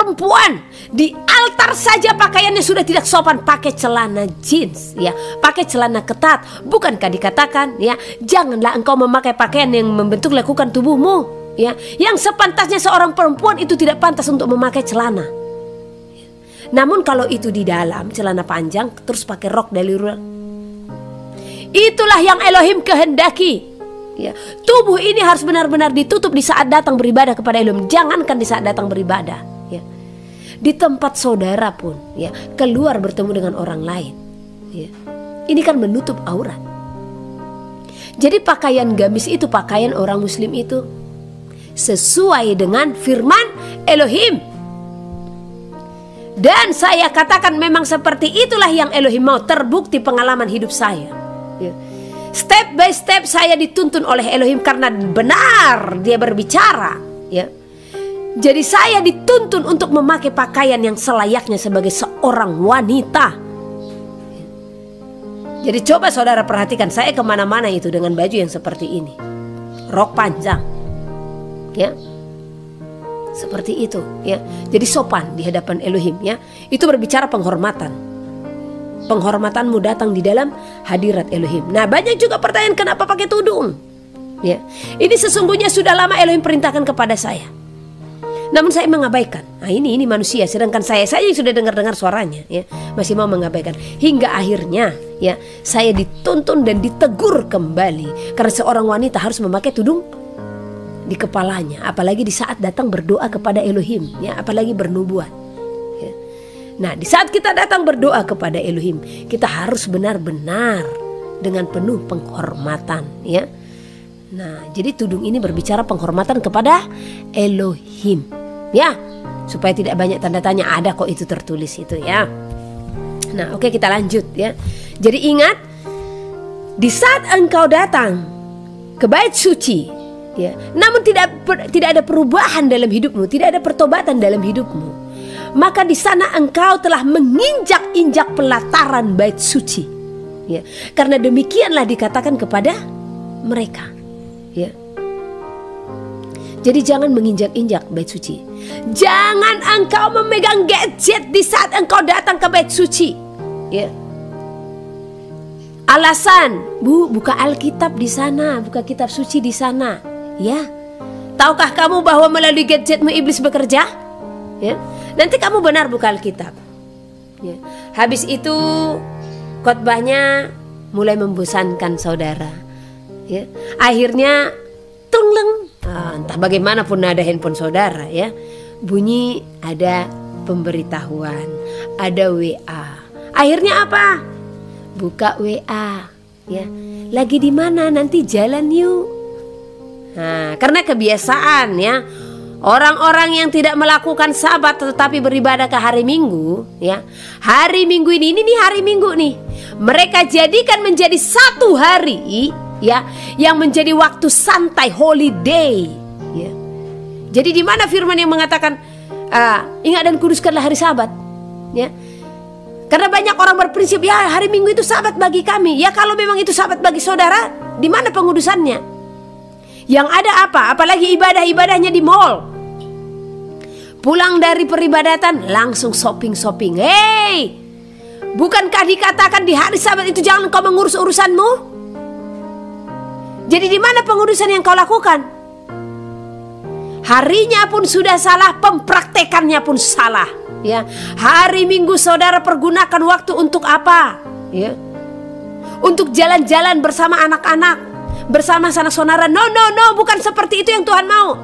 perempuan di altar saja pakaiannya sudah tidak sopan, pakai celana jeans, ya, pakai celana ketat. Bukankah dikatakan, ya, janganlah engkau memakai pakaian yang membentuk lekukan tubuhmu, ya. Yang sepantasnya seorang perempuan itu tidak pantas untuk memakai celana. Namun kalau itu di dalam celana panjang terus pakai rok dari luar, itulah yang Elohim kehendaki. Ya, tubuh ini harus benar-benar ditutup di saat datang beribadah kepada Elohim. Jangankan di saat datang beribadah, ya, di tempat saudara pun, ya, keluar bertemu dengan orang lain, ya, ini kan menutup aurat. Jadi pakaian gamis itu pakaian orang muslim itu sesuai dengan firman Elohim. Dan saya katakan memang seperti itulah yang Elohim mau. Terbukti pengalaman hidup saya, ya. Step by step saya dituntun oleh Elohim karena benar dia berbicara, ya. Jadi saya dituntun untuk memakai pakaian yang selayaknya sebagai seorang wanita. Jadi coba saudara perhatikan, saya kemana-mana itu dengan baju yang seperti ini, rok panjang, ya, seperti itu, ya. Jadi sopan di hadapan Elohim, ya. Itu berbicara penghormatan. Penghormatanmu datang di dalam hadirat Elohim. Nah, banyak juga pertanyaan kenapa pakai tudung, ya. Ini sesungguhnya sudah lama Elohim perintahkan kepada saya, namun saya mengabaikan. Nah, ini manusia, sedangkan saya yang sudah dengar suaranya, ya, masih mau mengabaikan. Hingga akhirnya, ya, saya dituntun dan ditegur kembali karena seorang wanita harus memakai tudung di kepalanya, apalagi di saat datang berdoa kepada Elohim, ya, apalagi bernubuat. Nah, di saat kita datang berdoa kepada Elohim, kita harus benar-benar dengan penuh penghormatan, ya. Nah, jadi tudung ini berbicara penghormatan kepada Elohim, ya. Supaya tidak banyak tanda tanya, ada kok itu tertulis itu, ya. Nah, oke, kita lanjut, ya. Jadi ingat, di saat engkau datang ke bait suci, ya, namun tidak ada perubahan dalam hidupmu, tidak ada pertobatan dalam hidupmu, maka di sana engkau telah menginjak-injak pelataran bait suci, ya. Karena demikianlah dikatakan kepada mereka, ya. Jadi jangan menginjak-injak bait suci. Jangan engkau memegang gadget di saat engkau datang ke bait suci, ya. Alasan, Bu, buka Alkitab di sana, buka kitab suci di sana, ya. Tahukah kamu bahwa melalui gadgetmu iblis bekerja, ya? Nanti kamu benar buka Alkitab, ya. Habis itu khotbahnya mulai membosankan saudara, ya. Akhirnya tungleng, entah bagaimanapun nada handphone saudara, ya, bunyi ada pemberitahuan, ada WA. Akhirnya apa? Buka WA, ya. Lagi di mana? Nanti jalan yuk. Nah, karena kebiasaan, ya. Orang-orang yang tidak melakukan sabat tetapi beribadah ke hari Minggu, ya. Hari Minggu ini hari Minggu nih, mereka jadikan menjadi satu hari, ya, yang menjadi waktu santai, holiday, ya. Jadi di mana firman yang mengatakan ingat dan kuduskanlah hari Sabat, ya. Karena banyak orang berprinsip, ya, hari Minggu itu Sabat bagi kami. Ya, kalau memang itu Sabat bagi saudara, di mana pengudusannya? Yang ada apa? Apalagi ibadah-ibadahnya di mall. Pulang dari peribadatan langsung shopping-shopping. Hei, bukankah dikatakan di hari Sabat itu jangan kau mengurus urusanmu? Jadi di mana pengurusan yang kau lakukan? Harinya pun sudah salah, pempraktekannya pun salah, ya. Hari Minggu saudara pergunakan waktu untuk apa? Ya. Untuk jalan-jalan bersama anak-anak, bersama sanak saudara. No, bukan seperti itu yang Tuhan mau.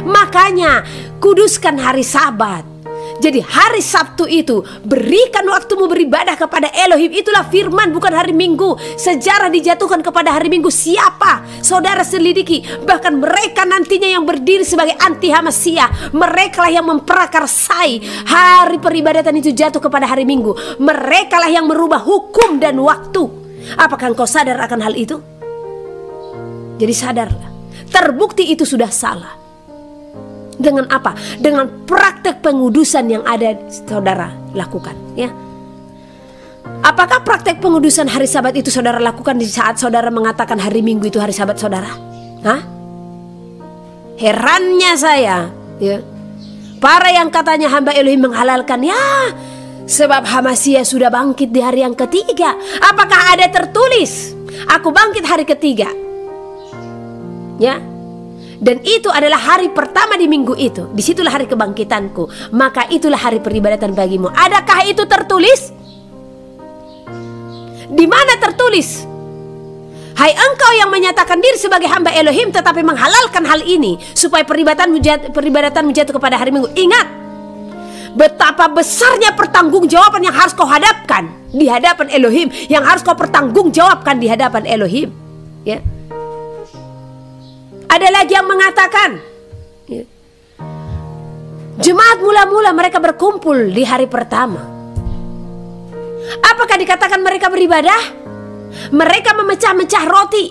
Makanya kuduskan hari Sabat. Jadi hari Sabtu itu berikan waktumu beribadah kepada Elohim. Itulah firman, bukan hari Minggu. Sejarah dijatuhkan kepada hari Minggu. Siapa? Saudara selidiki. Bahkan mereka nantinya yang berdiri sebagai anti Hamasia, mereka lah yang memprakarsai hari peribadatan itu jatuh kepada hari Minggu. Mereka lah yang merubah hukum dan waktu. Apakah engkau sadar akan hal itu? Jadi sadarlah, terbukti itu sudah salah. Dengan apa? Dengan praktek pengudusan yang ada saudara lakukan, ya. Apakah praktek pengudusan hari Sabat itu saudara lakukan di saat saudara mengatakan hari Minggu itu hari Sabat saudara? Hah? Herannya saya, ya. Para yang katanya hamba Elohim menghalalkan, ya sebab Hamasya sudah bangkit di hari yang ketiga. Apakah ada tertulis aku bangkit hari ketiga? Ya. Dan itu adalah hari pertama di minggu itu. Disitulah hari kebangkitanku. Maka itulah hari peribadatan bagimu. Adakah itu tertulis? Di mana tertulis? Hai engkau yang menyatakan diri sebagai hamba Elohim tetapi menghalalkan hal ini supaya peribadatanmu jatuh kepada hari Minggu. Ingat betapa besarnya pertanggungjawaban yang harus kau hadapkan di hadapan Elohim, yang harus kau pertanggungjawabkan di hadapan Elohim. Ya. Ada lagi yang mengatakan, ya, jemaat mula-mula mereka berkumpul di hari pertama. Apakah dikatakan mereka beribadah? Mereka memecah-mecah roti.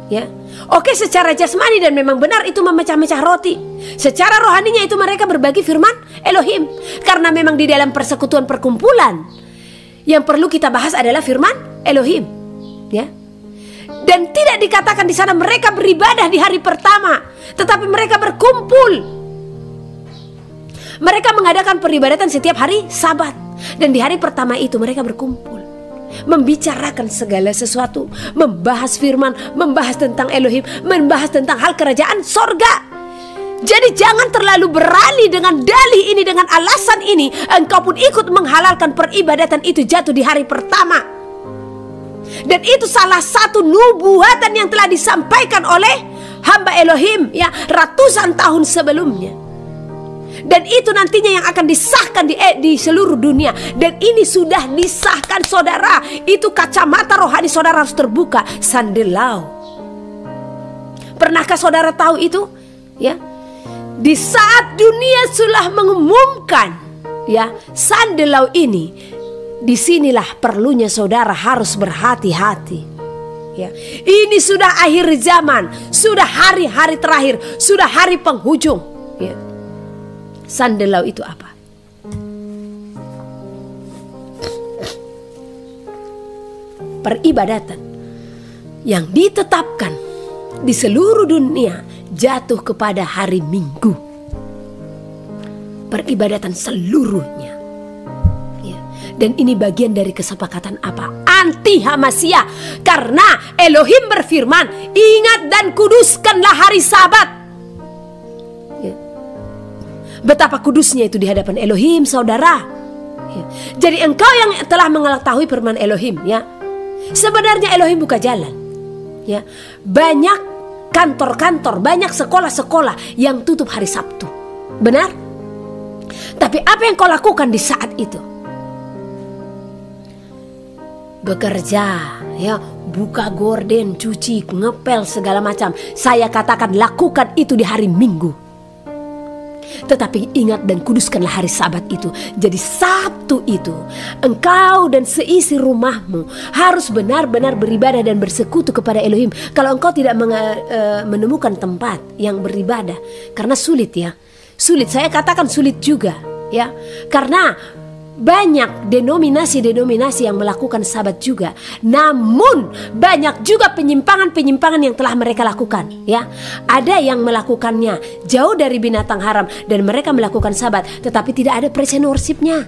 Ya, oke, secara jasmani dan memang benar itu memecah-mecah roti. Secara rohaninya itu mereka berbagi firman Elohim. Karena memang di dalam persekutuan perkumpulan yang perlu kita bahas adalah firman Elohim. Ya. Dan tidak dikatakan di sana mereka beribadah di hari pertama, tetapi mereka berkumpul. Mereka mengadakan peribadatan setiap hari Sabat. Dan di hari pertama itu mereka berkumpul, membicarakan segala sesuatu, membahas firman, membahas tentang Elohim, membahas tentang hal kerajaan sorga. Jadi jangan terlalu berani dengan dalih ini, dengan alasan ini engkau pun ikut menghalalkan peribadatan itu jatuh di hari pertama. Dan itu salah satu nubuatan yang telah disampaikan oleh hamba Elohim, ya, ratusan tahun sebelumnya. Dan itu nantinya yang akan disahkan di seluruh dunia. Dan ini sudah disahkan, saudara. Itu kacamata rohani saudara harus terbuka. Sandelau. Pernahkah saudara tahu itu? Ya, di saat dunia sudah mengumumkan, ya, sandelau ini, disinilah perlunya saudara harus berhati-hati. Ya, ini sudah akhir zaman, sudah hari-hari terakhir, sudah hari penghujung. Ya. Sandelau itu apa? Peribadatan yang ditetapkan di seluruh dunia jatuh kepada hari Minggu. Peribadatan seluruhnya. Ya. Dan ini bagian dari kesepakatan apa? Anti Hamasya. Karena Elohim berfirman, ingat dan kuduskanlah hari Sabat. Ya. Betapa kudusnya itu di hadapan Elohim, saudara. Ya. Jadi engkau yang telah mengetahui firman Elohim, ya, sebenarnya Elohim buka jalan. Ya. Banyak kantor-kantor, banyak sekolah-sekolah yang tutup hari Sabtu. Benar? Tapi apa yang kau lakukan di saat itu? Bekerja, ya, buka gorden, cuci, ngepel, segala macam. Saya katakan lakukan itu di hari Minggu. Tetapi ingat dan kuduskanlah hari Sabat itu. Jadi Sabtu itu engkau dan seisi rumahmu harus benar-benar beribadah dan bersekutu kepada Elohim. Kalau engkau tidak menemukan tempat yang beribadah, karena sulit, ya, sulit, saya katakan sulit juga, ya, karena banyak denominasi-denominasi yang melakukan Sabat juga. Namun banyak juga penyimpangan-penyimpangan yang telah mereka lakukan, ya. Ada yang melakukannya jauh dari binatang haram dan mereka melakukan Sabat, tetapi tidak ada praise and worship-nya.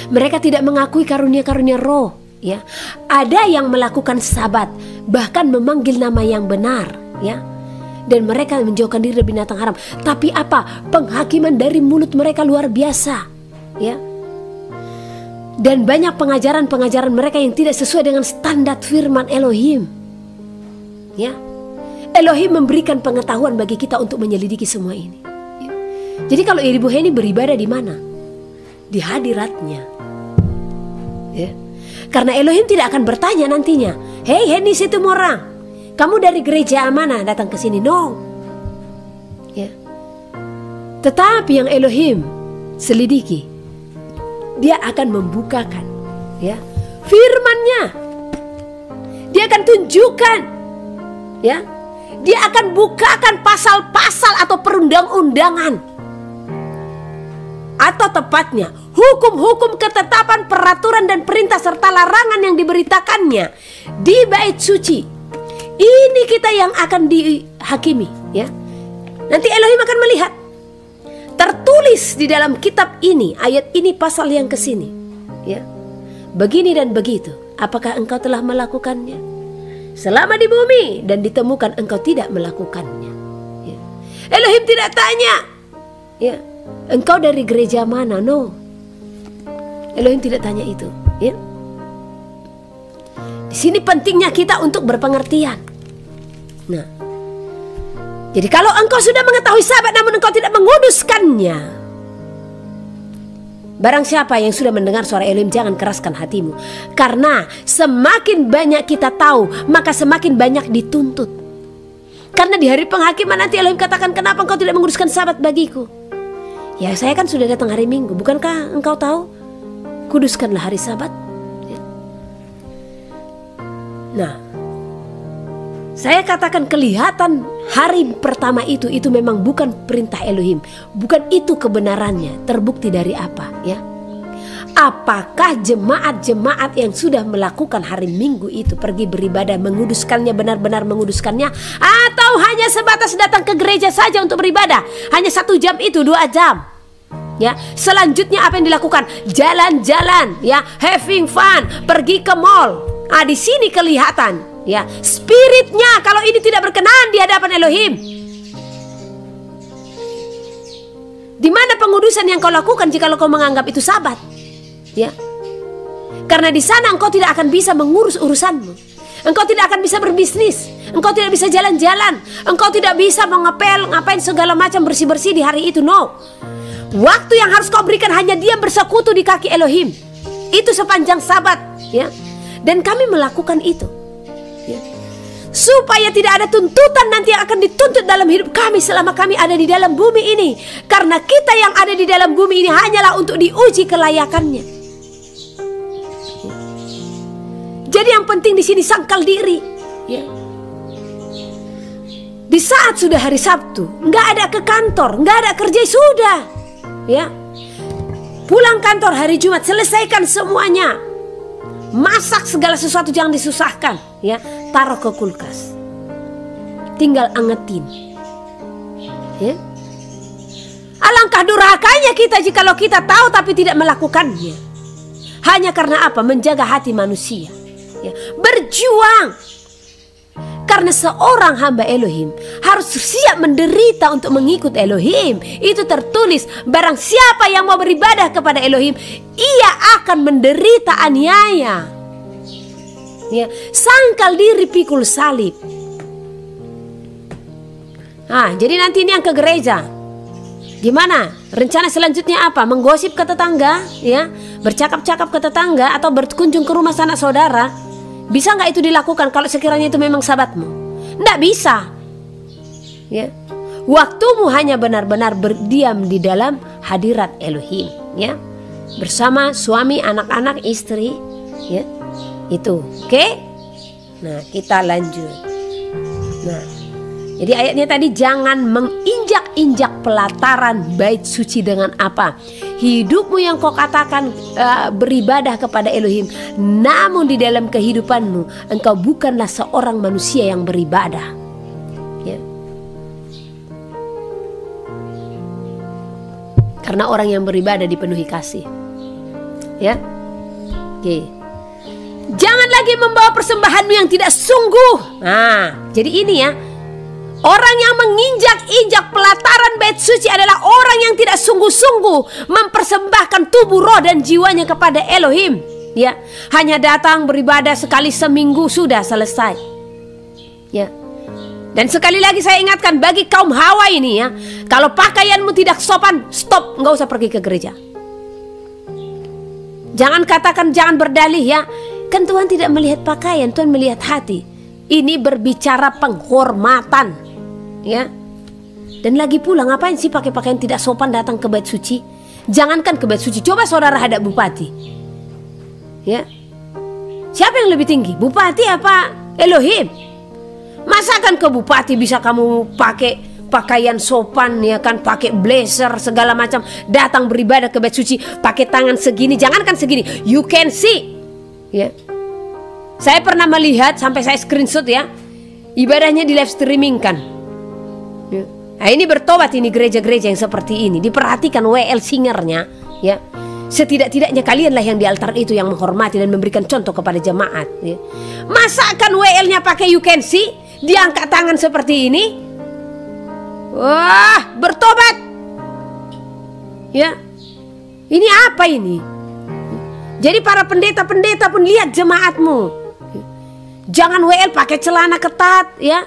Mereka tidak mengakui karunia-karunia roh, ya. Ada yang melakukan Sabat, bahkan memanggil nama yang benar, ya. Dan mereka menjauhkan diri dari binatang haram. Tapi apa? Penghakiman dari mulut mereka luar biasa. Ya. Dan banyak pengajaran-pengajaran mereka yang tidak sesuai dengan standar firman Elohim. Ya. Elohim memberikan pengetahuan bagi kita untuk menyelidiki semua ini. Ya. Jadi kalau Ibu Heni beribadah di mana? Di hadiratnya. Ya. Karena Elohim tidak akan bertanya nantinya, "Hei Heni Situmorang, kamu dari gereja mana datang ke sini?" No. Ya. Tetapi yang Elohim selidiki, dia akan membukakan, ya, firman-Nya. Dia akan tunjukkan, ya, dia akan bukakan pasal-pasal atau perundang-undangan, atau tepatnya hukum-hukum, ketetapan, peraturan dan perintah serta larangan yang diberitakannya di bait suci. Ini kita yang akan dihakimi, ya. Nanti Elohim akan melihat. Tertulis di dalam kitab ini, ayat ini, pasal yang kesini, ya, begini dan begitu. Apakah engkau telah melakukannya selama di bumi dan ditemukan engkau tidak melakukannya? Ya. Elohim tidak tanya, ya, engkau dari gereja mana? No, Elohim tidak tanya itu. Ya. Di sini pentingnya kita untuk berpengertian. Nah, jadi kalau engkau sudah mengetahui Sabat namun engkau tidak menguduskannya, barang siapa yang sudah mendengar suara Elohim, jangan keraskan hatimu. Karena semakin banyak kita tahu, maka semakin banyak dituntut. Karena di hari penghakiman nanti Elohim katakan, kenapa engkau tidak menguduskan Sabat bagiku? Ya, saya kan sudah datang hari Minggu. Bukankah engkau tahu? Kuduskanlah hari Sabat. Nah, saya katakan kelihatan hari pertama itu memang bukan perintah Elohim, bukan itu kebenarannya. Terbukti dari apa, ya? Apakah jemaat-jemaat yang sudah melakukan hari Minggu itu pergi beribadah, menguduskannya, benar-benar menguduskannya, atau hanya sebatas datang ke gereja saja untuk beribadah, hanya 1 jam itu, 2 jam, ya? Selanjutnya apa yang dilakukan? Jalan-jalan, ya, having fun, pergi ke mall. Ah, di sini kelihatan, ya, spiritnya kalau ini tidak berkenan di hadapan Elohim. Di mana pengudusan yang kau lakukan jika kau menganggap itu Sabat? Ya, karena di sana engkau tidak akan bisa mengurus urusanmu. Engkau tidak akan bisa berbisnis. Engkau tidak bisa jalan-jalan. Engkau tidak bisa mengepel, ngapain segala macam bersih-bersih di hari itu. No. Waktu yang harus kau berikan hanya diam bersekutu di kaki Elohim. Itu sepanjang Sabat, ya. Dan kami melakukan itu, ya, supaya tidak ada tuntutan nanti yang akan dituntut dalam hidup kami selama kami ada di dalam bumi ini. Karena kita yang ada di dalam bumi ini hanyalah untuk diuji kelayakannya. Jadi yang penting di sini sangkal diri, ya. Di saat sudah hari Sabtu, nggak ada ke kantor, nggak ada kerja, sudah, ya. Pulang kantor hari Jumat, selesaikan semuanya. Masak segala sesuatu, jangan disusahkan, ya. Taruh ke kulkas, tinggal angetin, ya. Alangkah durhakanya kita jikalau kita tahu tapi tidak melakukannya. Hanya karena apa? Menjaga hati manusia, ya. Berjuang. Karena seorang hamba Elohim harus siap menderita untuk mengikut Elohim. Itu tertulis, barang siapa yang mau beribadah kepada Elohim, ia akan menderita aniaya, ya. Sangkal diri, pikul salib. Nah, jadi nanti ini yang ke gereja, gimana? Rencana selanjutnya apa? Menggosip ke tetangga, ya, bercakap-cakap ke tetangga, atau berkunjung ke rumah sanak saudara. Bisa nggak itu dilakukan kalau sekiranya itu memang Sabatmu? Nggak bisa, ya. Waktumu hanya benar-benar berdiam di dalam hadirat Elohim, ya, bersama suami, anak-anak, istri, ya. Itu, oke? Nah, kita lanjut. Nah, jadi ayatnya tadi, jangan menginjak-injak pelataran bait suci dengan apa? Hidupmu yang kau katakan beribadah kepada Elohim, namun di dalam kehidupanmu engkau bukanlah seorang manusia yang beribadah, ya. Karena orang yang beribadah dipenuhi kasih, ya. Oke. Jangan lagi membawa persembahanmu yang tidak sungguh. Nah, jadi ini, ya. Orang yang menginjak-injak pelataran bait suci adalah orang yang tidak sungguh-sungguh mempersembahkan tubuh, roh, dan jiwanya kepada Elohim, ya. Hanya datang beribadah sekali seminggu, sudah selesai, ya. Dan sekali lagi saya ingatkan bagi kaum Hawa ini, ya, kalau pakaianmu tidak sopan, stop, nggak usah pergi ke gereja. Jangan katakan, jangan berdalih, ya, kan Tuhan tidak melihat pakaian, Tuhan melihat hati. Ini berbicara penghormatan, ya. Dan lagi pula, ngapain sih pakai pakaian tidak sopan datang ke bait suci? Jangankan ke bait suci, coba saudara hadap bupati, ya. Siapa yang lebih tinggi, bupati apa Elohim? Masakan ke bupati bisa kamu pakai pakaian sopan, ya kan, pakai blazer segala macam, datang beribadah ke bait suci pakai tangan segini, jangankan segini, you can see, ya. Saya pernah melihat, sampai saya screenshot, ya, ibadahnya di live streaming kan, ya. Nah, ini bertobat ini gereja-gereja yang seperti ini. Diperhatikan WL singernya, ya. Setidak-tidaknya kalianlah yang di altar itu yang menghormati dan memberikan contoh kepada jemaat, ya. Masakan WL-nya pakai you can see, diangkat tangan seperti ini. Wah, bertobat. Ya. Ini apa ini? Jadi para pendeta-pendeta pun lihat jemaatmu. Jangan WL pakai celana ketat, ya.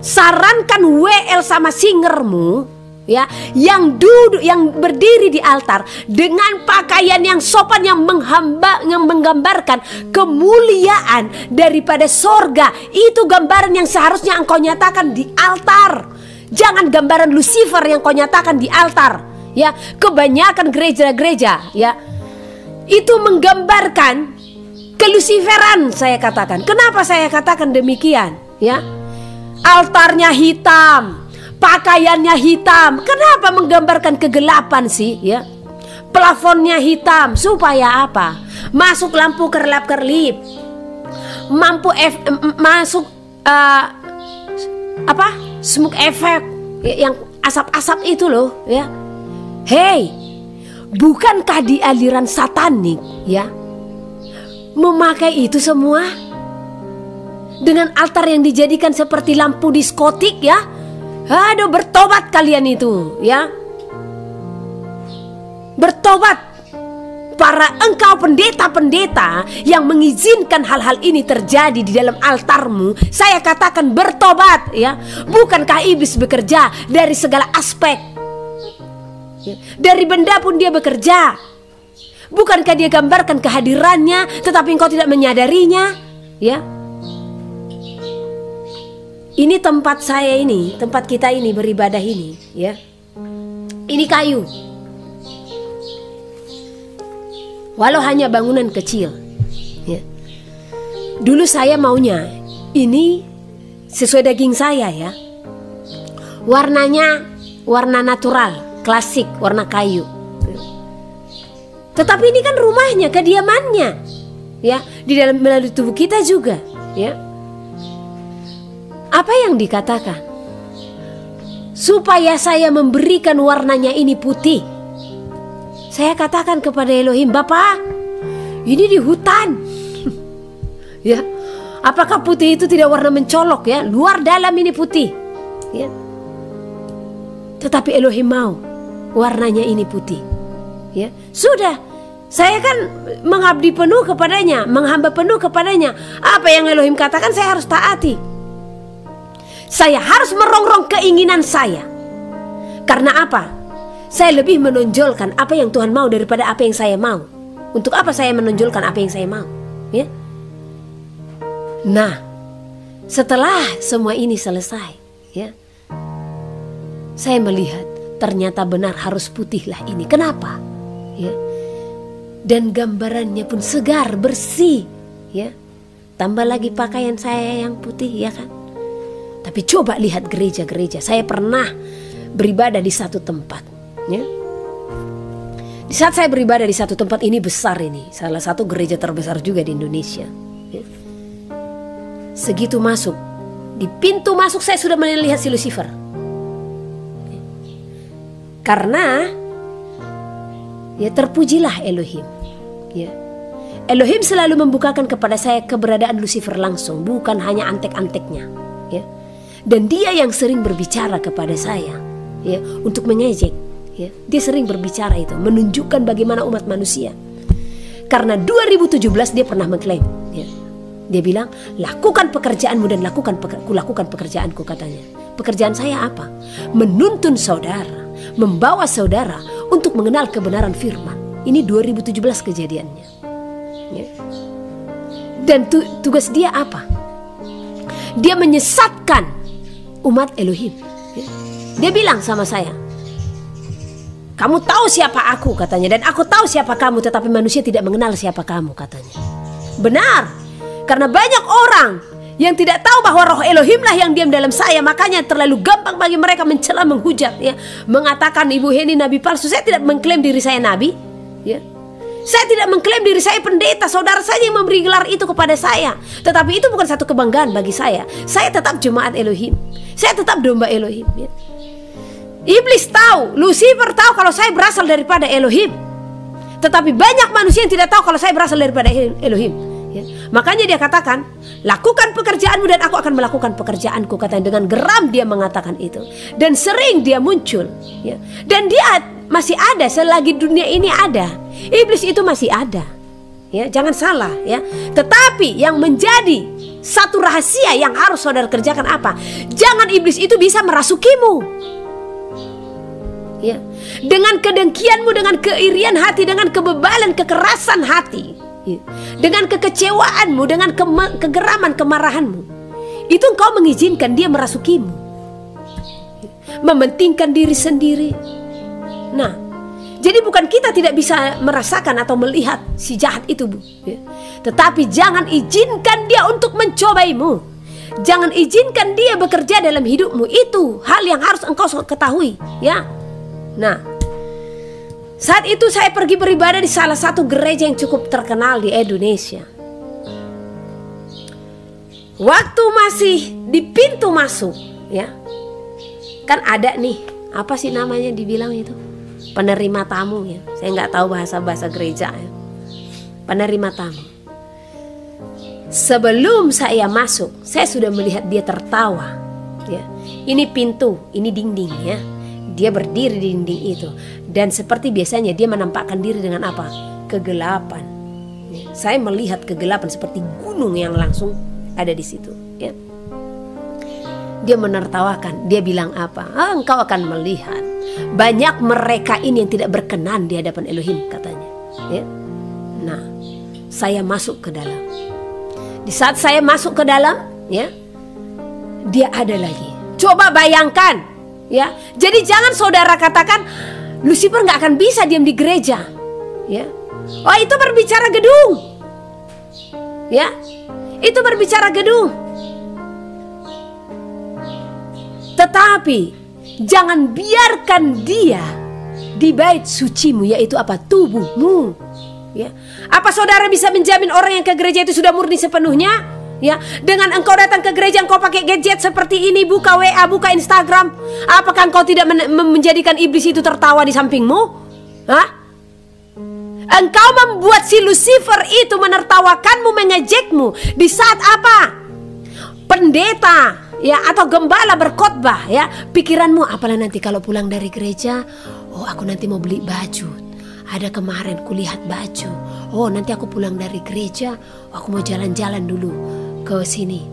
Sarankan WL sama singermu, ya, yang duduk, yang berdiri di altar dengan pakaian yang sopan, yang menggambarkan kemuliaan daripada sorga. Itu gambaran yang seharusnya engkau nyatakan di altar. Jangan gambaran Lucifer yang kau nyatakan di altar, ya. Kebanyakan gereja-gereja, ya, itu menggambarkan keluciferan, saya katakan. Kenapa saya katakan demikian, ya? Altarnya hitam, pakaiannya hitam. Kenapa menggambarkan kegelapan sih, ya? Plafonnya hitam supaya apa? Masuk lampu kerlap-kerlip, masuk smoke effect, yang asap-asap itu loh, ya. Hei, bukankah di aliran satanik, ya, memakai itu semua? Dengan altar yang dijadikan seperti lampu diskotik, ya. Aduh, bertobat kalian itu, ya. Bertobat. Para engkau pendeta-pendeta yang mengizinkan hal-hal ini terjadi di dalam altarmu, saya katakan bertobat, ya. Bukankah iblis bekerja dari segala aspek, ya. Dari benda pun dia bekerja. Bukankah dia gambarkan kehadirannya tetapi engkau tidak menyadarinya, ya. Ini tempat saya ini, tempat kita ini beribadah ini, ya. Ini kayu. Walau hanya bangunan kecil, ya. Dulu saya maunya ini sesuai daging saya, ya. Warnanya warna natural, klasik, warna kayu. Tetapi ini kan rumahnya, kediamannya, ya, di dalam melalui tubuh kita juga, ya. Apa yang dikatakan? Supaya saya memberikan warnanya ini putih. Saya katakan kepada Elohim, Bapak, ini di hutan. Ya, apakah putih itu tidak warna mencolok, ya? Luar dalam ini putih, ya. Tetapi Elohim mau warnanya ini putih, ya. Sudah, saya kan mengabdi penuh kepadanya, menghamba penuh kepadanya. Apa yang Elohim katakan saya harus taati. Saya harus merongrong keinginan saya. Karena apa? Saya lebih menonjolkan apa yang Tuhan mau daripada apa yang saya mau. Untuk apa saya menonjolkan apa yang saya mau, ya? Nah, setelah semua ini selesai, ya, saya melihat ternyata benar harus putihlah ini. Kenapa? Ya. Dan gambarannya pun segar, bersih, ya. Tambah lagi pakaian saya yang putih, ya kan? Tapi coba lihat gereja-gereja. Saya pernah beribadah di satu tempat, ya. Di saat saya beribadah di satu tempat ini besar ini, salah satu gereja terbesar juga di Indonesia, ya. Segitu masuk, di pintu masuk saya sudah melihat si Lucifer. Karena ya terpujilah Elohim, ya. Elohim selalu membukakan kepada saya keberadaan Lucifer langsung, bukan hanya antek-anteknya, ya. Dan dia yang sering berbicara kepada saya, ya, untuk mengejek, ya. Dia sering berbicara itu, menunjukkan bagaimana umat manusia. Karena 2017 dia pernah mengklaim, ya. Dia bilang, lakukan pekerjaanmu dan lakukan pekerjaanku, katanya. Pekerjaan saya apa? Menuntun saudara, membawa saudara untuk mengenal kebenaran firman. Ini 2017 kejadiannya, ya. Dan tugas dia apa? Dia menyesatkan umat Elohim, ya. Dia bilang sama saya, kamu tahu siapa aku, katanya, dan aku tahu siapa kamu, tetapi manusia tidak mengenal siapa kamu, katanya. Benar, karena banyak orang yang tidak tahu bahwa roh Elohim lah yang diam dalam saya. Makanya terlalu gampang bagi mereka mencela, menghujat, ya, mengatakan Ibu Heni nabi palsu. Saya tidak mengklaim diri saya nabi, ya. Saya tidak mengklaim diri saya pendeta, saudara saja yang memberi gelar itu kepada saya. Tetapi itu bukan satu kebanggaan bagi saya. Saya tetap jemaat Elohim. Saya tetap domba Elohim, ya. Iblis tahu, Lucifer tahu kalau saya berasal daripada Elohim. Tetapi banyak manusia yang tidak tahu kalau saya berasal daripada Elohim, ya. Makanya dia katakan, lakukan pekerjaanmu dan aku akan melakukan pekerjaanku, katanya. Dengan geram dia mengatakan itu. Dan sering dia muncul, ya. Dan dia masih ada selagi dunia ini ada. Iblis itu masih ada, ya, jangan salah, ya. Tetapi yang menjadi satu rahasia yang harus saudara kerjakan apa? Jangan iblis itu bisa merasukimu, ya. Dengan kedengkianmu, dengan keirian hati, dengan kebebalan, kekerasan hati, ya. Dengan kekecewaanmu, dengan kegeraman, kemarahanmu, itu engkau mengizinkan dia merasukimu, mementingkan diri sendiri. Nah, jadi bukan kita tidak bisa merasakan atau melihat si jahat itu, Bu, ya. Tetapi jangan izinkan dia untuk mencobaimu. Jangan izinkan dia bekerja dalam hidupmu. Itu hal yang harus engkau ketahui, ya. Nah, saat itu saya pergi beribadah di salah satu gereja yang cukup terkenal di Indonesia. Waktu masih di pintu masuk, ya, kan ada nih, apa sih namanya dibilang itu? Penerima tamu, ya. Saya nggak tahu bahasa gereja, ya. Penerima tamu. Sebelum saya masuk, saya sudah melihat dia tertawa, ya. Ini pintu, ini dinding, ya. Dia berdiri di dinding itu. Dan seperti biasanya dia menampakkan diri dengan apa? Kegelapan, ya. Saya melihat kegelapan seperti gunung yang langsung ada di situ, ya. Dia menertawakan. Dia bilang apa? Engkau akan melihat banyak mereka ini yang tidak berkenan di hadapan Elohim, katanya, ya. Nah, saya masuk ke dalam. Di saat saya masuk ke dalam, ya, dia ada lagi. Coba bayangkan, ya. Jadi jangan saudara katakan Lucifer nggak akan bisa diam di gereja, ya. Oh, itu berbicara gedung, ya. Itu berbicara gedung. Tetapi jangan biarkan dia di bait sucimu, yaitu apa? Tubuhmu, ya. Apa saudara bisa menjamin orang yang ke gereja itu sudah murni sepenuhnya, ya? Dengan engkau datang ke gereja, engkau pakai gadget seperti ini, buka WA, buka Instagram, apakah engkau tidak menjadikan iblis itu tertawa di sampingmu? Hah? Engkau membuat si Lucifer itu menertawakanmu, mengejekmu di saat apa? Pendeta, ya, atau gembala berkhotbah, ya, pikiranmu apalah nanti kalau pulang dari gereja, oh aku nanti mau beli baju, ada kemarin kulihat baju, oh nanti aku pulang dari gereja, oh, aku mau jalan-jalan dulu ke sini.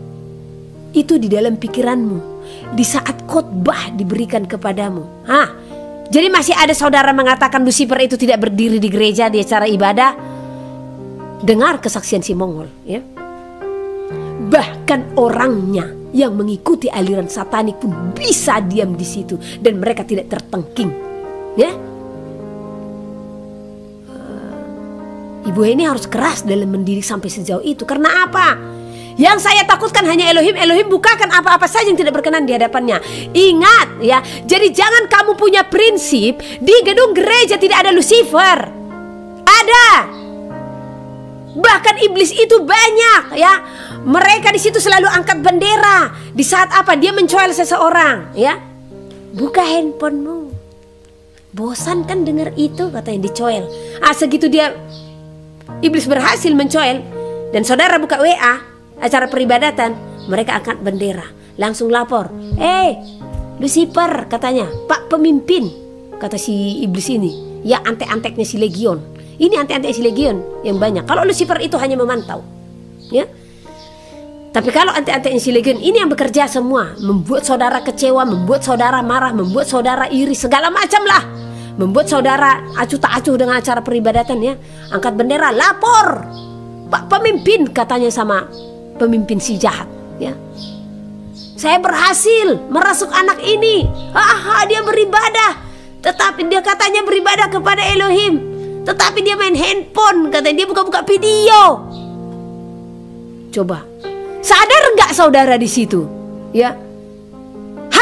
Itu di dalam pikiranmu di saat khotbah diberikan kepadamu. Jadi masih ada saudara mengatakan Lucifer itu tidak berdiri di gereja di acara ibadah. Dengar kesaksian si Mongol, ya. Bahkan orangnya yang mengikuti aliran satanik pun bisa diam di situ dan mereka tidak tertengking, ya. Ibu ini harus keras dalam mendidik sampai sejauh itu. Karena apa? Yang saya takutkan hanya Elohim. Elohim bukakan apa-apa saja yang tidak berkenan di hadapannya. Ingat, ya. Jadi jangan kamu punya prinsip di gedung gereja tidak ada Lucifer. Ada. Bahkan iblis itu banyak, ya. Mereka di situ selalu angkat bendera. Di saat apa? Dia mencoel seseorang, ya. Buka handphonemu. Bosan kan dengar itu, katanya dicoel. Segitu dia iblis berhasil mencoel dan saudara buka WA acara peribadatan, mereka angkat bendera, langsung lapor. Lucifer, katanya, Pak Pemimpin, kata si iblis ini. Ya, antek-anteknya si Legion. Ini antek-antek si Legion yang banyak. Kalau Lucifer itu hanya memantau, ya. Tapi kalau antek-anteknya si Legion ini yang bekerja semua, membuat saudara kecewa, membuat saudara marah, membuat saudara iri, segala macam lah. Membuat saudara acuh tak acuh dengan acara peribadatan, ya. Angkat bendera, lapor. Pak Pemimpin, katanya sama pemimpin si jahat, ya. Saya berhasil merasuk anak ini. Dia beribadah, tetapi dia katanya beribadah kepada Elohim, tetapi dia main handphone, katanya dia buka-buka video. Coba sadar nggak saudara di situ, ya?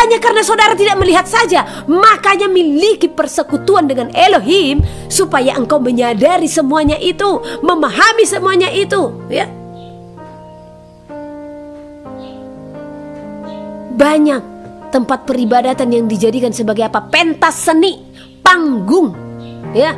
Hanya karena saudara tidak melihat saja, makanya miliki persekutuan dengan Elohim supaya engkau menyadari semuanya itu, memahami semuanya itu, ya. Banyak tempat peribadatan yang dijadikan sebagai apa? Pentas seni, panggung, ya.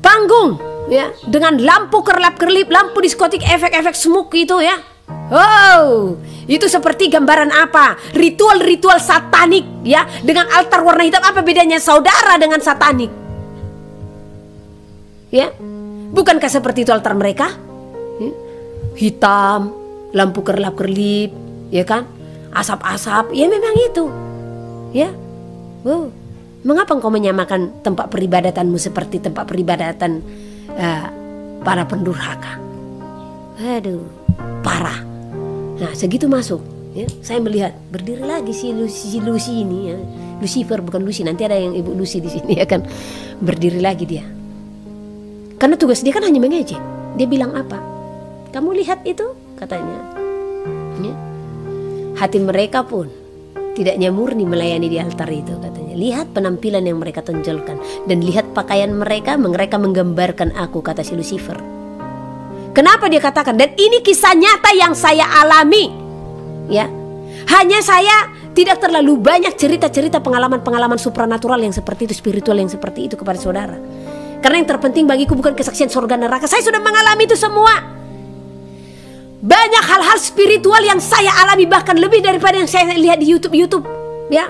Panggung, ya, dengan lampu kerlap-kerlip, lampu diskotik, efek-efek smoke itu, ya. Oh, itu seperti gambaran apa? Ritual-ritual satanik, ya, dengan altar warna hitam. Apa bedanya saudara dengan satanik? Ya, bukankah seperti itu altar mereka? Ya. Hitam, lampu kerlap-kerlip, ya kan? Asap-asap, ya memang itu, ya. Oh, mengapa engkau menyamakan tempat peribadatanmu seperti tempat peribadatan para pendurhaka? Aduh, parah. Nah, segitu masuk, ya, saya melihat berdiri lagi si Lucy ini, ya. Lucifer, bukan Lucy. Nanti ada yang Ibu Lucy di sini, ya kan? Berdiri lagi dia. Karena tugas dia kan hanya mengejek. Dia bilang apa? Kamu lihat itu, katanya. Ya. Hati mereka pun tidaknya murni melayani di altar itu, katanya. Lihat penampilan yang mereka tonjolkan dan lihat pakaian mereka menggambarkan aku, kata si Lucifer. Kenapa dia katakan? Dan ini kisah nyata yang saya alami, ya. Hanya saya tidak terlalu banyak cerita-cerita pengalaman-pengalaman supranatural yang seperti itu, spiritual yang seperti itu kepada saudara. Karena yang terpenting bagiku bukan kesaksian surga neraka. Saya sudah mengalami itu semua. Banyak hal-hal spiritual yang saya alami, bahkan lebih daripada yang saya lihat di YouTube, ya.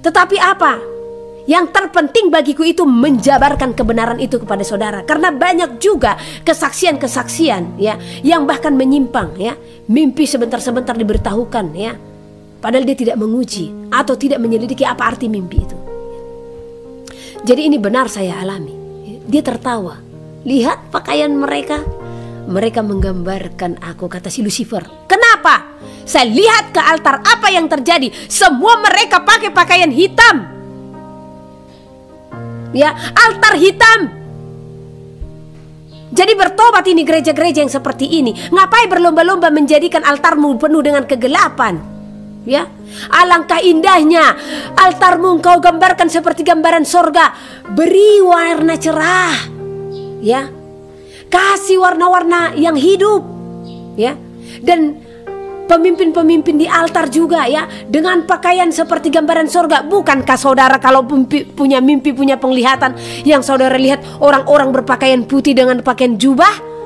Tetapi apa? Yang terpenting bagiku itu menjabarkan kebenaran itu kepada saudara. Karena banyak juga kesaksian-kesaksian, ya, yang bahkan menyimpang, ya. Mimpi sebentar-sebentar diberitahukan, ya. Padahal dia tidak menguji atau tidak menyelidiki apa arti mimpi itu. Jadi ini benar saya alami. Dia tertawa. Lihat pakaian mereka. Mereka menggambarkan aku, kata si Lucifer. Kenapa? Saya lihat ke altar, apa yang terjadi? Semua mereka pakai pakaian hitam. Ya, altar hitam. Jadi bertobat ini gereja-gereja yang seperti ini. Ngapain berlomba-lomba menjadikan altarmu penuh dengan kegelapan? Ya, alangkah indahnya altarmu engkau gambarkan seperti gambaran sorga. Beri warna cerah, ya. Kasih warna-warna yang hidup, ya. Dan pemimpin-pemimpin di altar juga, ya, dengan pakaian seperti gambaran sorga. Bukankah saudara kalau punya mimpi, punya penglihatan, yang saudara lihat orang-orang berpakaian putih dengan pakaian jubah?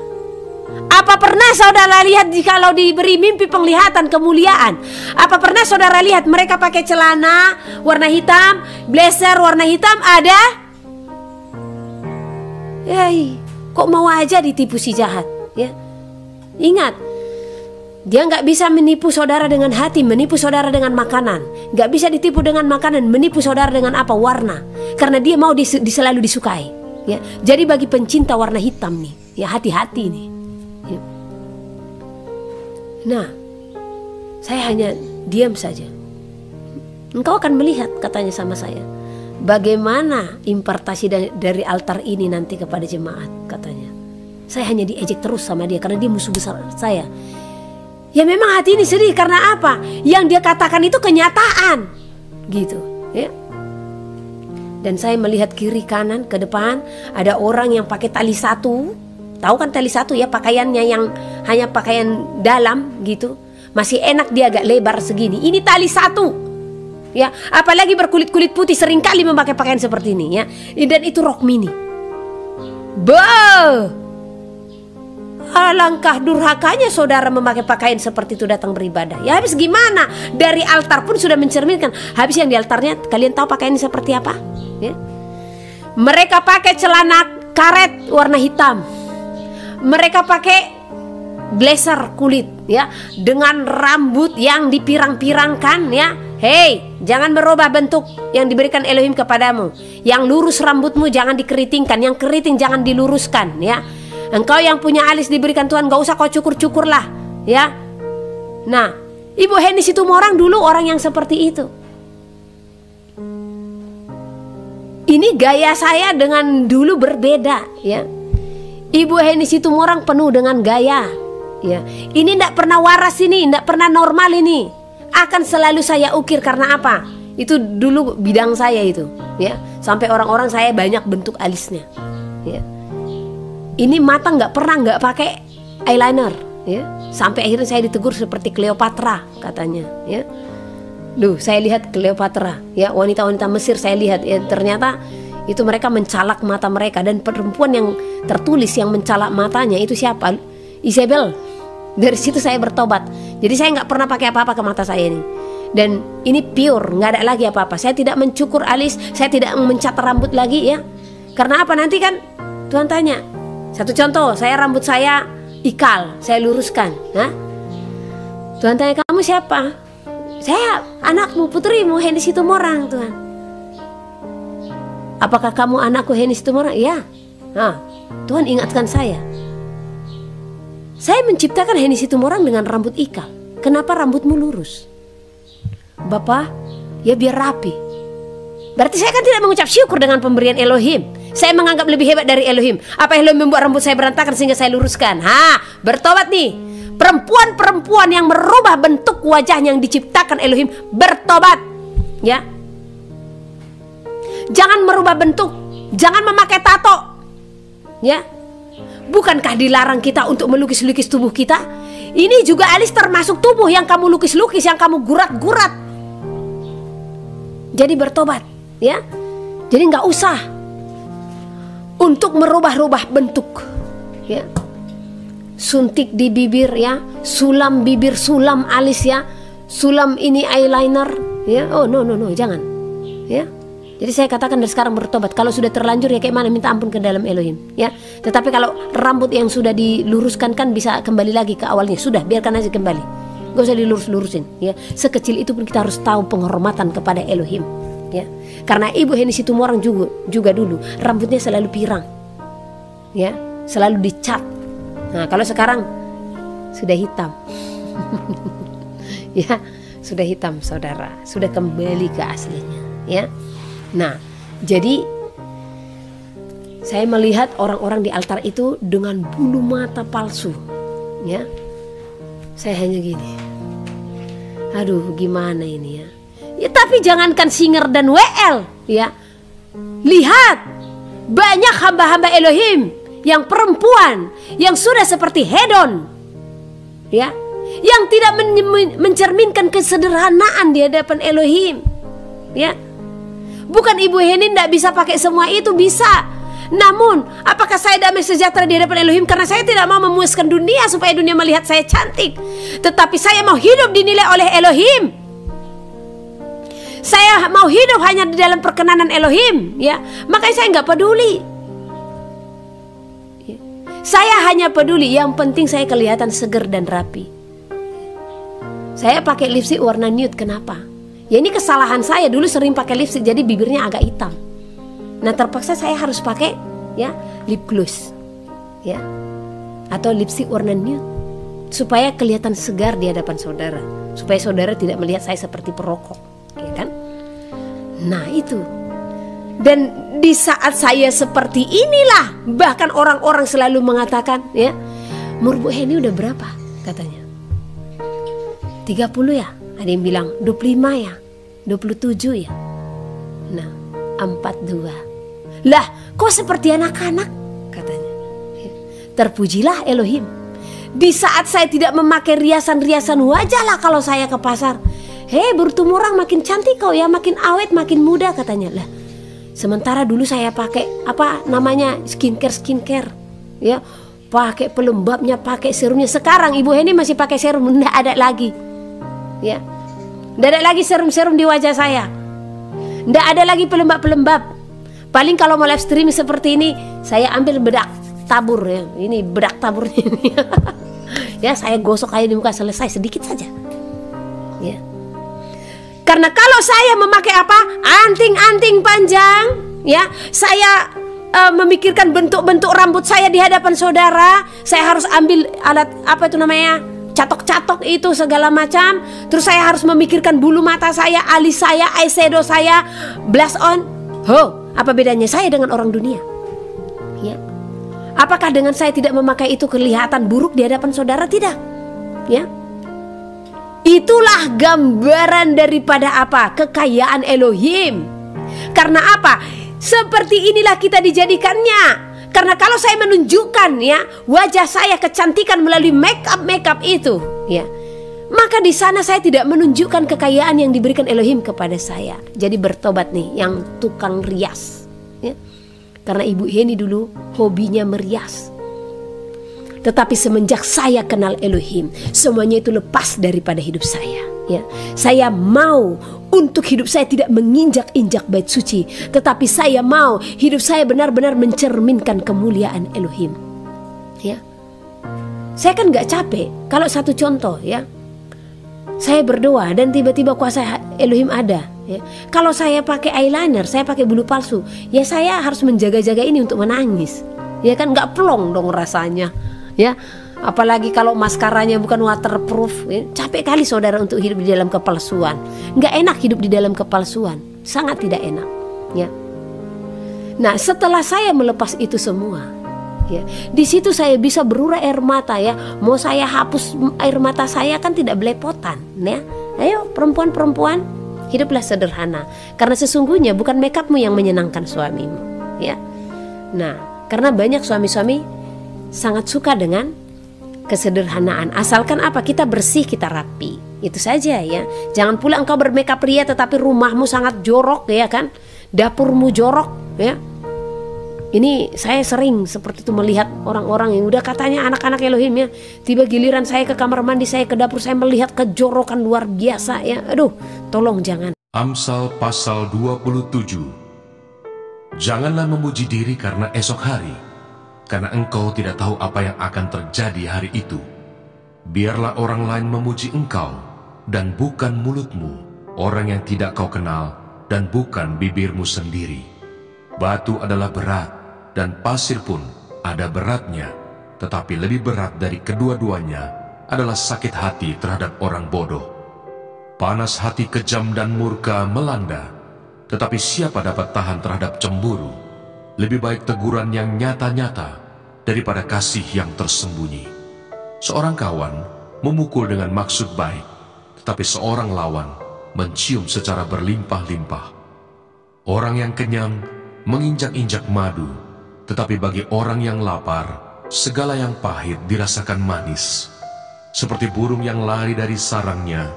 Apa pernah saudara lihat kalau diberi mimpi penglihatan kemuliaan? Apa pernah saudara lihat mereka pakai celana warna hitam, blazer warna hitam? Ada? Kok mau aja ditipu si jahat, ya? Ingat, dia nggak bisa menipu saudara dengan hati, menipu saudara dengan makanan. Nggak bisa ditipu dengan makanan, menipu saudara dengan apa? Warna. Karena dia mau selalu disukai, ya. Jadi bagi pencinta warna hitam nih, ya, hati-hati nih, ya. Nah, saya hanya diam saja. Engkau akan melihat, katanya sama saya, bagaimana impartasi dari altar ini nanti kepada jemaat, katanya. Saya hanya diejek terus sama dia karena dia musuh besar saya. Ya memang hati ini sedih karena apa? Yang dia katakan itu kenyataan, gitu, ya. Dan saya melihat kiri kanan ke depan ada orang yang pakai tali satu. Tahu kan tali satu, ya, pakaiannya yang hanya pakaian dalam gitu. Masih enak dia agak lebar segini. Ini tali satu, ya. Apalagi berkulit-kulit putih seringkali memakai pakaian seperti ini, ya. Dan itu rok mini. Alangkah durhakanya saudara memakai pakaian seperti itu datang beribadah. Ya habis gimana? Dari altar pun sudah mencerminkan. Habis yang di altarnya kalian tahu pakaiannya seperti apa? Ya. Mereka pakai celana karet warna hitam. Mereka pakai blazer kulit, ya, dengan rambut yang dipirang-pirangkan, ya. Hei, jangan merubah bentuk yang diberikan Elohim kepadamu. Yang lurus rambutmu jangan dikeritingkan, yang keriting jangan diluruskan, ya. Engkau yang punya alis diberikan Tuhan, gak usah kau cukur-cukur lah, ya. Nah, Ibu Heni Situmorang dulu orang yang seperti itu. Ini gaya saya dengan dulu berbeda, ya. Ibu Heni Situmorang penuh dengan gaya, ya. Ini ndak pernah waras ini, ndak pernah normal ini. akan selalu saya ukir. Karena apa? Itu dulu bidang saya itu, ya. Sampai orang-orang saya banyak bentuk alisnya, ya. Ini mata nggak pakai eyeliner, ya. Sampai akhirnya saya ditegur seperti Cleopatra katanya, ya. Duh, saya lihat Cleopatra, ya, wanita-wanita Mesir saya lihat, ya, ternyata itu mereka mencalak mata mereka. Dan perempuan yang tertulis yang mencalak matanya itu siapa? Isabel. Dari situ saya bertobat. Jadi saya nggak pernah pakai apa-apa ke mata saya ini. Dan ini pure, nggak ada lagi apa-apa. Saya tidak mencukur alis, saya tidak mencat rambut lagi, ya. Karena apa? Nanti kan Tuhan tanya. Satu contoh, rambut saya ikal, saya luruskan. Nah, Tuhan tanya, kamu siapa? Saya anakmu, putrimu, Henny Situmorang, Tuhan. Apakah kamu anakku Henny Situmorang? Ya. Nah, Tuhan ingatkan saya menciptakan Henny Situmorang dengan rambut ikal. Kenapa rambutmu lurus? Bapak, ya biar rapi. Berarti saya kan tidak mengucap syukur dengan pemberian Elohim. Saya menganggap lebih hebat dari Elohim. Apa Elohim membuat rambut saya berantakan sehingga saya luruskan? Bertobat nih. Perempuan-perempuan yang merubah bentuk wajahnya yang diciptakan Elohim, bertobat, ya. Jangan merubah bentuk, jangan memakai tato, ya. Bukankah dilarang kita untuk melukis-lukis tubuh kita? Ini juga alis termasuk tubuh yang kamu lukis-lukis, yang kamu gurat-gurat. Jadi bertobat, ya. Jadi nggak usah untuk merubah-rubah bentuk, ya. Suntik di bibir, ya, sulam bibir, sulam alis, ya, sulam ini eyeliner, ya. Oh no, jangan, ya. Jadi saya katakan dari sekarang bertobat. Kalau sudah terlanjur ya kayak mana, minta ampun ke dalam Elohim, ya. Tetapi kalau rambut yang sudah diluruskan kan bisa kembali lagi ke awalnya. Sudah, biarkan aja kembali, gak usah dilurus-lurusin, ya. Sekecil itu pun kita harus tahu penghormatan kepada Elohim, ya. Karena Ibu Henny Situmorang juga dulu rambutnya selalu pirang, ya, selalu dicat. Nah, kalau sekarang sudah hitam. Ya, sudah hitam, saudara. Sudah kembali ke aslinya, ya. Nah, jadi saya melihat orang-orang di altar itu dengan bulu mata palsu, ya. Saya hanya gini. Aduh, gimana ini, ya. Ya, tapi jangankan Singer dan WL, ya. Lihat, banyak hamba-hamba Elohim yang perempuan yang sudah seperti hedon, ya, yang tidak mencerminkan kesederhanaan di hadapan Elohim, ya. Bukan Ibu Henny tidak bisa pakai semua itu, bisa. Namun apakah saya damai sejahtera di hadapan Elohim? Karena saya tidak mau memuaskan dunia supaya dunia melihat saya cantik, tetapi saya mau hidup dinilai oleh Elohim. Saya mau hidup hanya di dalam perkenanan Elohim, ya. Makanya saya nggak peduli. Saya hanya peduli yang penting saya kelihatan seger dan rapi. Saya pakai lipstik warna nude, kenapa? Ya ini kesalahan saya, dulu sering pakai lipstik jadi bibirnya agak hitam. Nah terpaksa saya harus pakai, ya, lip gloss, ya, atau lipstik warna nude supaya kelihatan segar di hadapan saudara, supaya saudara tidak melihat saya seperti perokok, ya kan? Nah itu. Dan di saat saya seperti inilah bahkan orang-orang selalu mengatakan, ya, umur Bu Henny udah berapa? Katanya 30 ya. Ada yang bilang 25 ya, 27 ya. Nah 42. Lah kok seperti anak-anak? Katanya, ya. Terpujilah Elohim. Di saat saya tidak memakai riasan-riasan wajah lah kalau saya ke pasar. Hei, bertumurang makin cantik kau ya, makin awet, makin muda, katanya. Lah sementara dulu saya pakai apa namanya skincare, ya, pakai pelembabnya, pakai serumnya. Sekarang Ibu Henny masih pakai serum, nggak ada lagi, ya, nggak ada lagi serum-serum di wajah saya, nggak ada lagi pelembab-pelembab. Paling kalau mau live streaming seperti ini, saya ambil bedak tabur, ya, ini bedak taburnya ini, ya, saya gosok aja di muka, selesai, sedikit saja, ya. Karena kalau saya memakai apa, anting-anting panjang, ya, saya memikirkan bentuk-bentuk rambut saya di hadapan saudara, saya harus ambil alat apa itu namanya, catok-catok itu segala macam. Terus saya harus memikirkan bulu mata saya, alis saya, eyeshadow saya, blush on. Apa bedanya saya dengan orang dunia? Ya. Apakah dengan saya tidak memakai itu kelihatan buruk di hadapan saudara? Tidak, ya. Itulah gambaran daripada apa? Kekayaan Elohim. Karena apa? Seperti inilah kita dijadikannya. Karena kalau saya menunjukkan ya wajah saya kecantikan melalui make up itu, ya, maka di sana saya tidak menunjukkan kekayaan yang diberikan Elohim kepada saya. Jadi bertobat nih yang tukang rias, ya. Karena Ibu Heni dulu hobinya merias. Tetapi semenjak saya kenal Elohim, semuanya itu lepas daripada hidup saya, ya. Saya mau untuk hidup saya tidak menginjak-injak bait suci, tetapi saya mau hidup saya benar-benar mencerminkan kemuliaan Elohim, ya. Saya kan gak capek. Kalau satu contoh, ya, saya berdoa dan tiba-tiba kuasa Elohim ada, ya. Kalau saya pakai eyeliner, saya pakai bulu palsu, ya saya harus menjaga-jaga ini untuk menangis, ya kan, gak plong dong rasanya, ya. Apalagi kalau maskaranya bukan waterproof, ya. Capek kali saudara untuk hidup di dalam kepalsuan. Gak enak hidup di dalam kepalsuan, sangat tidak enak, ya. Nah, setelah saya melepas itu semua, ya, di situ saya bisa berurai air mata, ya. Mau saya hapus air mata saya kan tidak belepotan, ya. Ayo perempuan-perempuan, hiduplah sederhana, karena sesungguhnya bukan makeupmu yang menyenangkan suamimu, ya. Nah, karena banyak suami-suami sangat suka dengan kesederhanaan, asalkan apa? Kita bersih, kita rapi, itu saja, ya. Jangan pula engkau bermakeup pria tetapi rumahmu sangat jorok, ya kan, dapurmu jorok, ya. Ini saya sering seperti itu melihat orang-orang yang udah katanya anak-anak Elohim, ya. Tiba giliran saya ke kamar mandi, saya ke dapur, saya melihat kejorokan luar biasa, ya. Aduh, tolong jangan. Amsal pasal 27. Janganlah memuji diri karena esok hari, karena engkau tidak tahu apa yang akan terjadi hari itu. Biarlah orang lain memuji engkau, dan bukan mulutmu, orang yang tidak kau kenal, dan bukan bibirmu sendiri. Batu adalah berat, dan pasir pun ada beratnya, tetapi lebih berat dari kedua-duanya adalah sakit hati terhadap orang bodoh. Panas hati kejam dan murka melanda, tetapi siapa dapat tahan terhadap cemburu? Lebih baik teguran yang nyata-nyata daripada kasih yang tersembunyi. Seorang kawan memukul dengan maksud baik, tetapi seorang lawan mencium secara berlimpah-limpah. Orang yang kenyang menginjak-injak madu, tetapi bagi orang yang lapar, segala yang pahit dirasakan manis. Seperti burung yang lari dari sarangnya,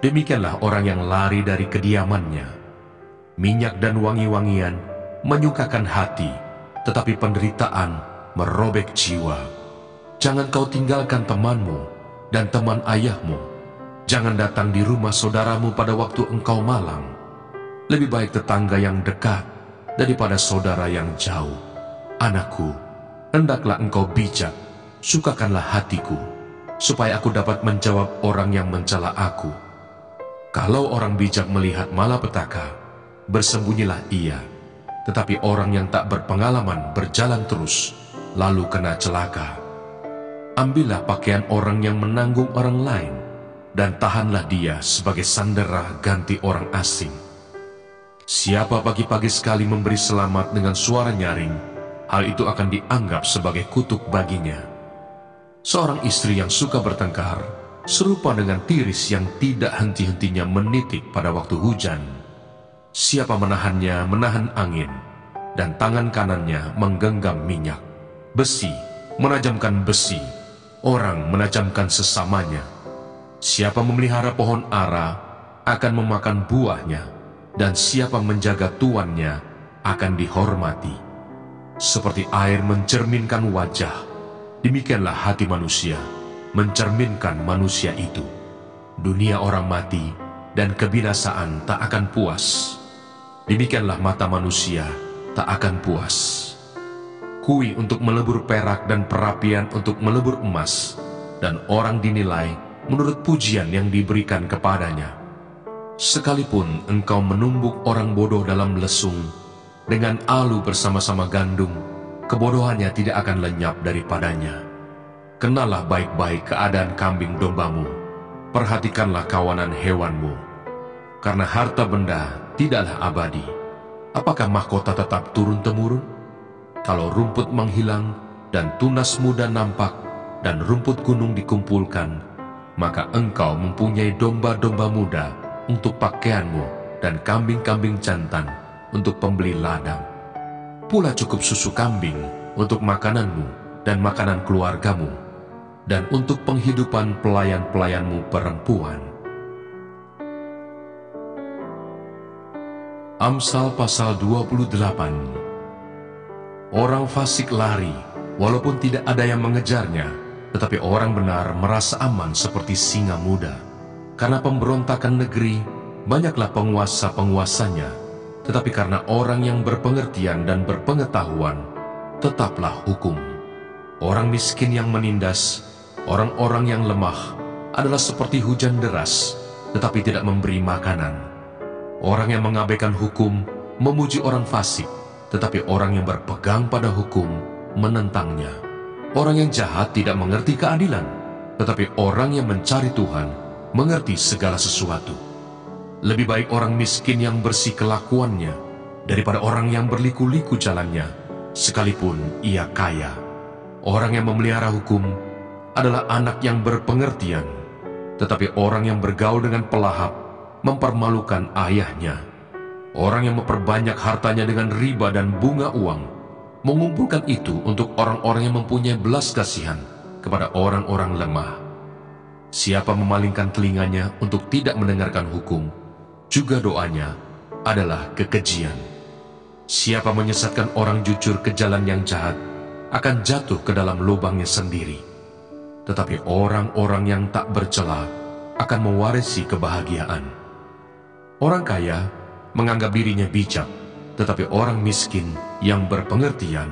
demikianlah orang yang lari dari kediamannya. Minyak dan wangi-wangian menyukakan hati, tetapi penderitaan merobek jiwa. Jangan kau tinggalkan temanmu dan teman ayahmu. Jangan datang di rumah saudaramu pada waktu engkau malang. Lebih baik tetangga yang dekat daripada saudara yang jauh. Anakku, hendaklah engkau bijak, sukakanlah hatiku, supaya aku dapat menjawab orang yang mencela aku. Kalau orang bijak melihat malapetaka, bersembunyilah ia. Tetapi orang yang tak berpengalaman berjalan terus, lalu kena celaka. Ambillah pakaian orang yang menanggung orang lain, dan tahanlah dia sebagai sandera ganti orang asing. Siapa pagi-pagi sekali memberi selamat dengan suara nyaring, hal itu akan dianggap sebagai kutuk baginya. Seorang istri yang suka bertengkar serupa dengan tiris yang tidak henti-hentinya menitik pada waktu hujan. Siapa menahannya menahan angin, dan tangan kanannya menggenggam minyak. Besi menajamkan besi, orang menajamkan sesamanya. Siapa memelihara pohon ara akan memakan buahnya, dan siapa menjaga tuannya akan dihormati. Seperti air mencerminkan wajah, demikianlah hati manusia mencerminkan manusia itu. Dunia orang mati dan kebinasaan tak akan puas. Demikianlah mata manusia tak akan puas. Kui untuk melebur perak dan perapian untuk melebur emas, dan orang dinilai menurut pujian yang diberikan kepadanya. Sekalipun engkau menumbuk orang bodoh dalam lesung, dengan alu bersama-sama gandum, kebodohannya tidak akan lenyap daripadanya. Kenallah baik-baik keadaan kambing dombamu, perhatikanlah kawanan hewanmu, karena harta benda tidaklah abadi. Apakah mahkota tetap turun-temurun? Kalau rumput menghilang dan tunas muda nampak dan rumput gunung dikumpulkan, maka engkau mempunyai domba-domba muda untuk pakaianmu dan kambing-kambing jantan untuk pembeli ladang. Pula cukup susu kambing untuk makananmu dan makanan keluargamu, dan untuk penghidupan pelayan-pelayanmu perempuan. Amsal pasal 28. Orang fasik lari, walaupun tidak ada yang mengejarnya, tetapi orang benar merasa aman seperti singa muda. Karena pemberontakan negeri, banyaklah penguasa-penguasanya, tetapi karena orang yang berpengertian dan berpengetahuan, tetaplah hukum. Orang miskin yang menindas, orang-orang yang lemah, adalah seperti hujan deras, tetapi tidak memberi makanan. Orang yang mengabaikan hukum memuji orang fasik, tetapi orang yang berpegang pada hukum menentangnya. Orang yang jahat tidak mengerti keadilan, tetapi orang yang mencari Tuhan mengerti segala sesuatu. Lebih baik orang miskin yang bersih kelakuannya daripada orang yang berliku-liku jalannya, sekalipun ia kaya. Orang yang memelihara hukum adalah anak yang berpengertian, tetapi orang yang bergaul dengan pelahap mempermalukan ayahnya. Orang yang memperbanyak hartanya dengan riba dan bunga uang, mengumpulkan itu untuk orang-orang yang mempunyai belas kasihan kepada orang-orang lemah. Siapa memalingkan telinganya untuk tidak mendengarkan hukum, juga doanya adalah kekejian. Siapa menyesatkan orang jujur ke jalan yang jahat, akan jatuh ke dalam lubangnya sendiri. Tetapi orang-orang yang tak bercela akan mewarisi kebahagiaan. Orang kaya menganggap dirinya bijak, tetapi orang miskin yang berpengertian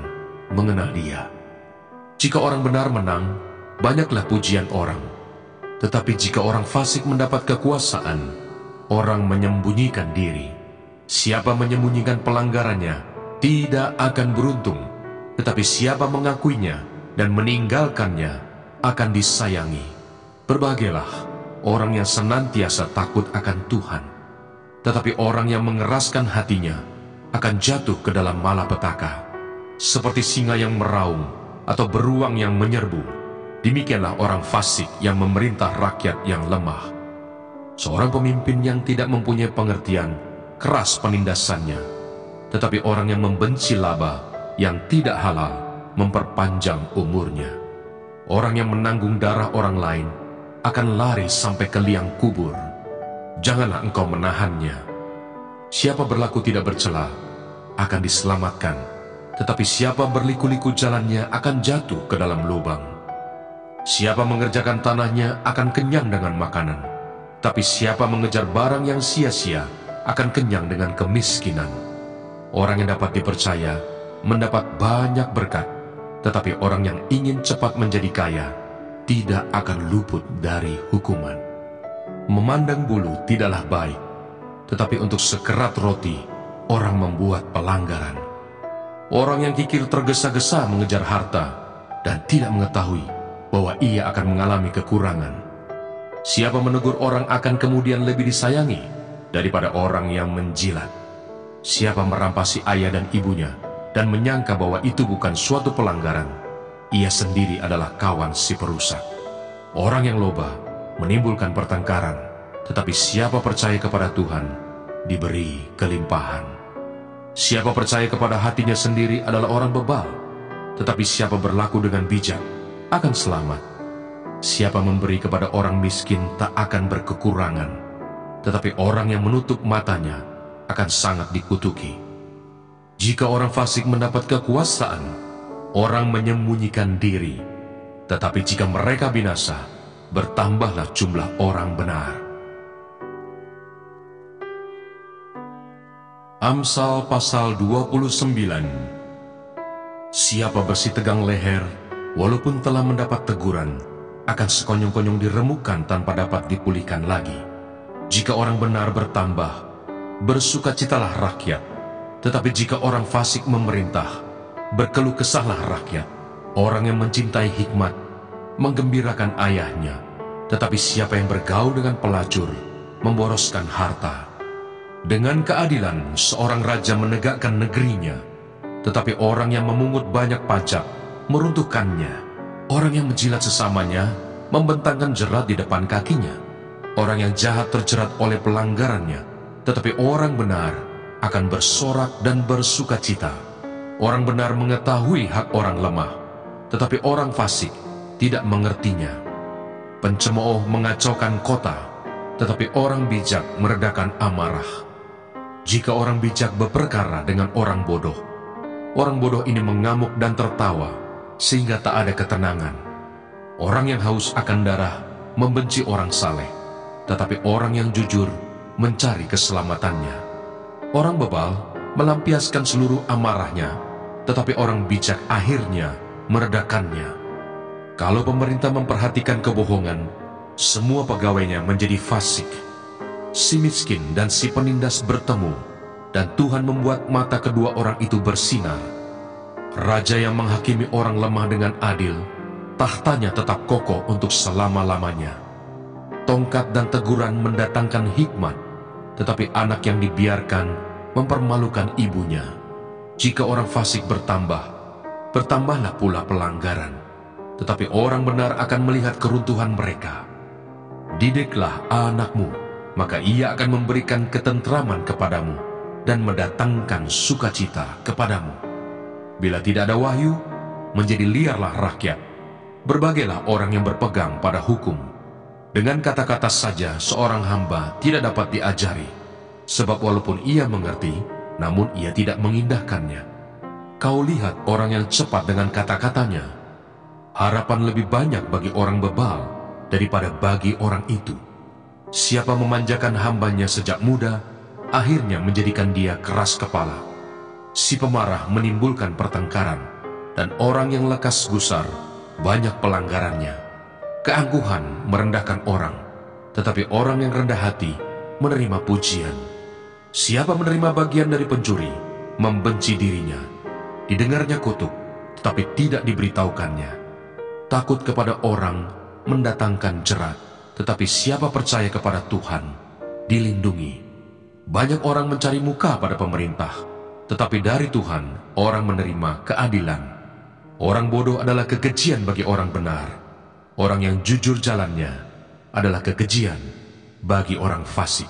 mengenal dia. Jika orang benar menang, banyaklah pujian orang. Tetapi jika orang fasik mendapat kekuasaan, orang menyembunyikan diri. Siapa menyembunyikan pelanggarannya tidak akan beruntung, tetapi siapa mengakuinya dan meninggalkannya akan disayangi. Berbahagialah orang yang senantiasa takut akan Tuhan, tetapi orang yang mengeraskan hatinya akan jatuh ke dalam malapetaka. Seperti singa yang meraung atau beruang yang menyerbu, demikianlah orang fasik yang memerintah rakyat yang lemah. Seorang pemimpin yang tidak mempunyai pengertian, keras penindasannya, tetapi orang yang membenci laba yang tidak halal memperpanjang umurnya. Orang yang menanggung darah orang lain akan lari sampai ke liang kubur. Janganlah engkau menahannya. Siapa berlaku tidak bercela akan diselamatkan, tetapi siapa berliku-liku jalannya akan jatuh ke dalam lubang. Siapa mengerjakan tanahnya akan kenyang dengan makanan, tapi siapa mengejar barang yang sia-sia akan kenyang dengan kemiskinan. Orang yang dapat dipercaya mendapat banyak berkat, tetapi orang yang ingin cepat menjadi kaya tidak akan luput dari hukuman. Memandang bulu tidaklah baik, tetapi untuk sekerat roti orang membuat pelanggaran. Orang yang kikir tergesa-gesa mengejar harta dan tidak mengetahui bahwa ia akan mengalami kekurangan. Siapa menegur orang akan kemudian lebih disayangi daripada orang yang menjilat. Siapa merampasi ayah dan ibunya dan menyangka bahwa itu bukan suatu pelanggaran, ia sendiri adalah kawan si perusak. Orang yang loba menimbulkan pertengkaran, tetapi siapa percaya kepada Tuhan diberi kelimpahan. Siapa percaya kepada hatinya sendiri adalah orang bebal, tetapi siapa berlaku dengan bijak akan selamat. Siapa memberi kepada orang miskin tak akan berkekurangan, tetapi orang yang menutup matanya akan sangat dikutuki. Jika orang fasik mendapat kekuasaan, orang menyembunyikan diri, tetapi jika mereka binasa, bertambahlah jumlah orang benar. Amsal pasal 29. Siapa bersih tegang leher, walaupun telah mendapat teguran, akan sekonyong-konyong diremukkan tanpa dapat dipulihkan lagi. Jika orang benar bertambah, bersukacitalah rakyat. Tetapi jika orang fasik memerintah, berkeluh kesahlah rakyat. Orang yang mencintai hikmat menggembirakan ayahnya, tetapi siapa yang bergaul dengan pelacur memboroskan harta. Dengan keadilan seorang raja menegakkan negerinya, tetapi orang yang memungut banyak pajak meruntuhkannya. Orang yang menjilat sesamanya membentangkan jerat di depan kakinya. Orang yang jahat terjerat oleh pelanggarannya, tetapi orang benar akan bersorak dan bersukacita. Orang benar mengetahui hak orang lemah, tetapi orang fasik tidak mengertinya. Pencemooh mengacaukan kota, tetapi orang bijak meredakan amarah. Jika orang bijak berperkara dengan orang bodoh ini mengamuk dan tertawa, sehingga tak ada ketenangan. Orang yang haus akan darah membenci orang saleh, tetapi orang yang jujur mencari keselamatannya. Orang bebal melampiaskan seluruh amarahnya, tetapi orang bijak akhirnya meredakannya. Kalau pemerintah memperhatikan kebohongan, semua pegawainya menjadi fasik. Si miskin dan si penindas bertemu, dan Tuhan membuat mata kedua orang itu bersinar. Raja yang menghakimi orang lemah dengan adil, tahtanya tetap kokoh untuk selama-lamanya. Tongkat dan teguran mendatangkan hikmat, tetapi anak yang dibiarkan mempermalukan ibunya. Jika orang fasik bertambah, bertambahlah pula pelanggaran, tetapi orang benar akan melihat keruntuhan mereka. Didiklah anakmu, maka ia akan memberikan ketentraman kepadamu dan mendatangkan sukacita kepadamu. Bila tidak ada wahyu, menjadi liarlah rakyat. Berbagailah orang yang berpegang pada hukum. Dengan kata-kata saja seorang hamba tidak dapat diajari, sebab walaupun ia mengerti, namun ia tidak mengindahkannya. Kau lihat orang yang cepat dengan kata-katanya. Harapan lebih banyak bagi orang bebal daripada bagi orang itu. Siapa memanjakan hambanya sejak muda, akhirnya menjadikan dia keras kepala. Si pemarah menimbulkan pertengkaran, dan orang yang lekas gusar banyak pelanggarannya. Keangkuhan merendahkan orang, tetapi orang yang rendah hati menerima pujian. Siapa menerima bagian dari pencuri, membenci dirinya. Didengarnya kutuk, tetapi tidak diberitahukannya. Takut kepada orang mendatangkan jerat, tetapi siapa percaya kepada Tuhan, dilindungi. Banyak orang mencari muka pada pemerintah, tetapi dari Tuhan orang menerima keadilan. Orang bodoh adalah kekejian bagi orang benar. Orang yang jujur jalannya adalah kekejian bagi orang fasik.